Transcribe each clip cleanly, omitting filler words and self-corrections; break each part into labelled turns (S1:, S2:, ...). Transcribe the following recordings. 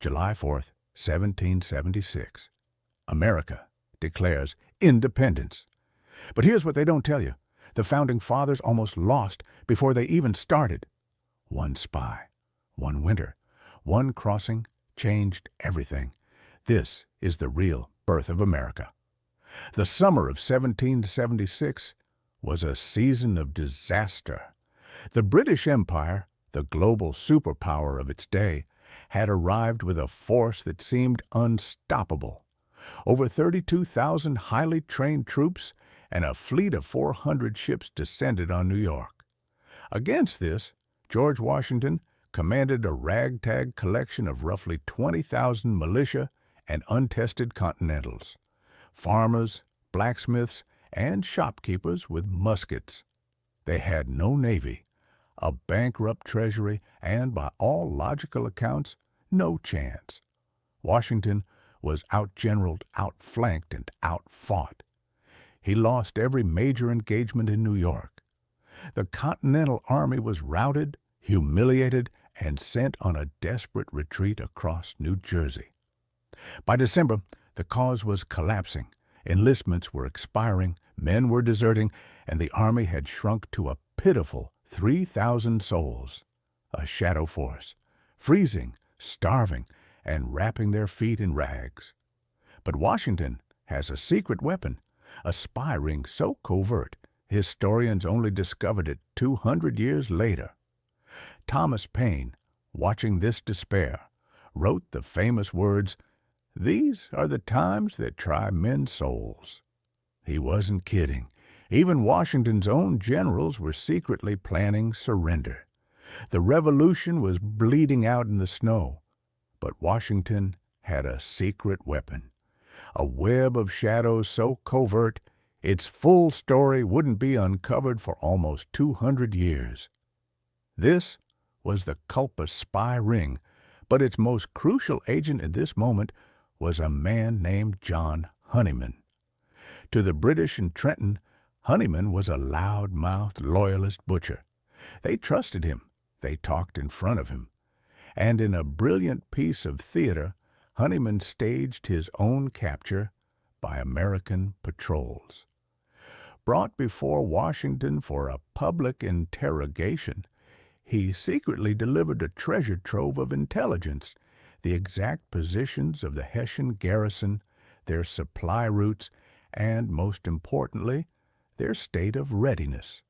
S1: July 4th, 1776. America declares independence. But here's what they don't tell you. The Founding Fathers almost lost before they even started. One spy, one winter, one crossing changed everything. This is the real birth of America. The summer of 1776 was a season of disaster. The British Empire, the global superpower of its day, had arrived with a force that seemed unstoppable. Over 32,000 highly trained troops and a fleet of 400 ships descended on New York. Against this, George Washington commanded a ragtag collection of roughly 20,000 militia and untested Continentals, farmers, blacksmiths, and shopkeepers with muskets. They had no navy, a bankrupt treasury, and by all logical accounts, no chance. Washington was outgeneraled, outflanked, and outfought. He lost every major engagement in New York. The Continental Army was routed, humiliated, and sent on a desperate retreat across New Jersey. By December, the cause was collapsing. Enlistments were expiring, men were deserting, and the army had shrunk to a pitiful 3,000 souls, a shadow force, freezing, starving, and wrapping their feet in rags. But Washington has a secret weapon, a spy ring so covert, historians only discovered it 200 years later. Thomas Paine, watching this despair, wrote the famous words, "These are the times that try men's souls." He wasn't kidding. Even Washington's own generals were secretly planning surrender. The revolution was bleeding out in the snow, but Washington had a secret weapon, a web of shadows so covert its full story wouldn't be uncovered for almost 200 years. This was the Culper Spy Ring, but its most crucial agent in this moment was a man named John Honeyman. To the British in Trenton, Honeyman was a loud-mouthed loyalist butcher. They trusted him. They talked in front of him. And in a brilliant piece of theater, Honeyman staged his own capture by American patrols. Brought before Washington for a public interrogation, he secretly delivered a treasure trove of intelligence, the exact positions of the Hessian garrison, their supply routes, and, most importantly, their state of readiness.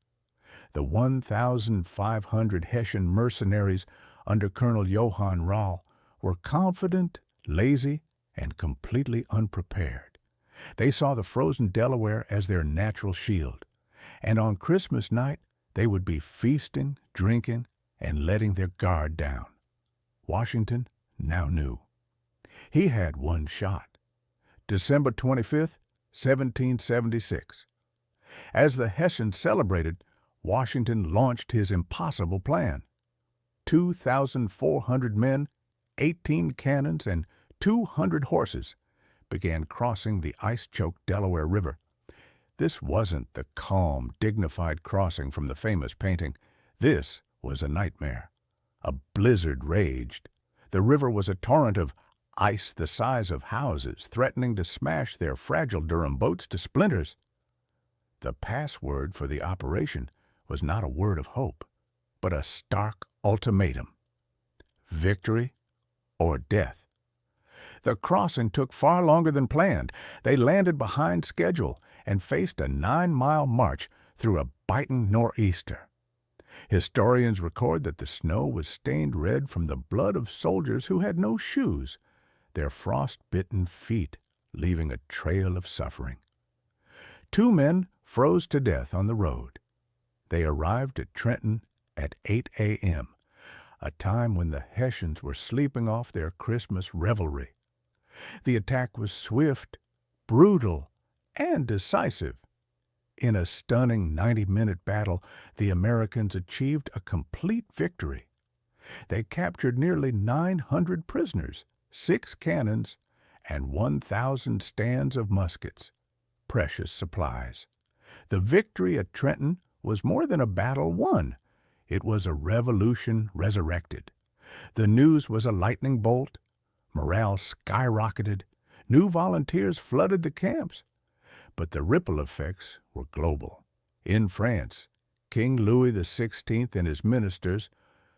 S1: The 1,500 Hessian mercenaries under Colonel Johann Rall were confident, lazy, and completely unprepared. They saw the frozen Delaware as their natural shield, and on Christmas night they would be feasting, drinking, and letting their guard down. Washington now knew. He had one shot. December 25th, 1776. As the Hessians celebrated, Washington launched his impossible plan. 2,400 men, 18 cannons, and 200 horses began crossing the ice-choked Delaware River. This wasn't the calm, dignified crossing from the famous painting. This was a nightmare. A blizzard raged. The river was a torrent of ice the size of houses, threatening to smash their fragile Durham boats to splinters. The password for the operation was not a word of hope, but a stark ultimatum: victory or death. The crossing took far longer than planned. They landed behind schedule and faced a 9-mile march through a biting nor'easter. Historians record that the snow was stained red from the blood of soldiers who had no shoes, their frost-bitten feet leaving a trail of suffering. 2 men froze to death on the road. They arrived at Trenton at 8 a.m., a time when the Hessians were sleeping off their Christmas revelry. The attack was swift, brutal, and decisive. In a stunning 90-minute battle, the Americans achieved a complete victory. They captured nearly 900 prisoners, 6 cannons, and 1,000 stands of muskets, precious supplies. The victory at Trenton was more than a battle won. It was a revolution resurrected. The news was a lightning bolt. Morale skyrocketed. New volunteers flooded the camps. But the ripple effects were global. In France, King Louis XVI and his ministers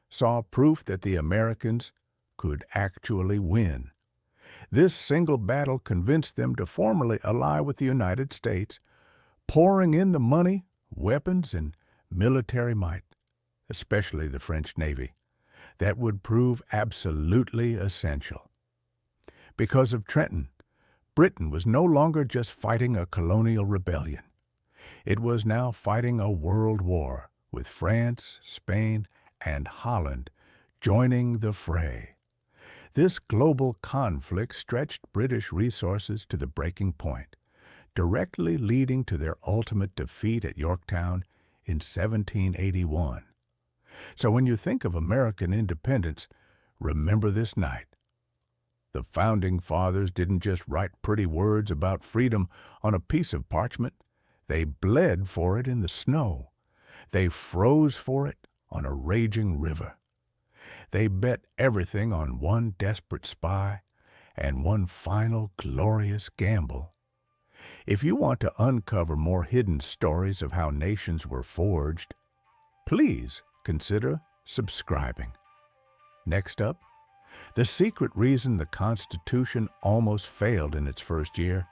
S1: saw proof that the Americans could actually win. This single battle convinced them to formally ally with the United States, pouring in the money, weapons, and military might, especially the French Navy, that would prove absolutely essential. Because of Trenton, Britain was no longer just fighting a colonial rebellion. It was now fighting a world war, with France, Spain, and Holland joining the fray. This global conflict stretched British resources to the breaking point, directly leading to their ultimate defeat at Yorktown in 1781. So when you think of American independence, remember this night. The Founding Fathers didn't just write pretty words about freedom on a piece of parchment. They bled for it in the snow. They froze for it on a raging river. They bet everything on one desperate spy and one final glorious gamble. If you want to uncover more hidden stories of how nations were forged, please consider subscribing. Next up, the secret reason the Constitution almost failed in its first year.